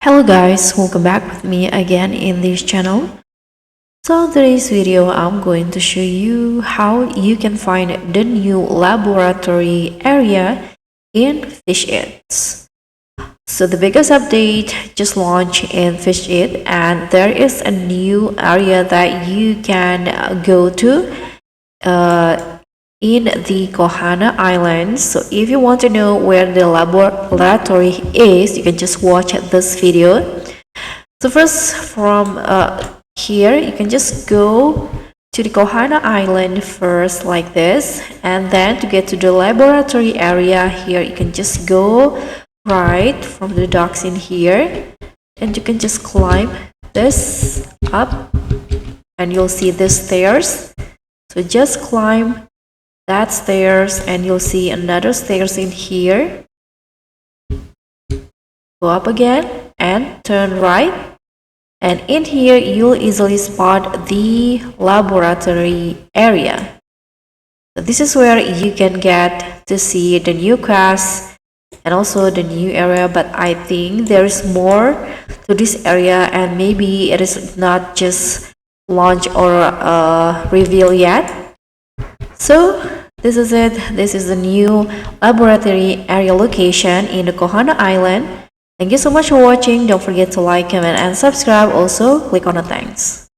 Hello guys, welcome back with me again in this channel. So today's video I'm going to show you how you can find the new laboratory area in Fish Eats. So the biggest update just launched in Fish Eat, and there is a new area that you can go to in the Kohana Island. So if you want to know where the laboratory is, you can just watch this video. So first from here, you can just go to the Kohana Island first like this, and then to get to the laboratory area here, you can just go right from the docks in here, and you can just climb this up and you'll see the stairs. So just climb that stairs and you'll see another stairs in here. Go up again and turn right, and in here you'll easily spot the laboratory area. So this is where you can get to see the new class and also the new area, but I think there is more to this area, and maybe it is not just launched or revealed yet. So this is it. This is the new laboratory area location in the Kohana Island. Thank you so much for watching. Don't forget to like, comment, and subscribe. Also, click on the thanks.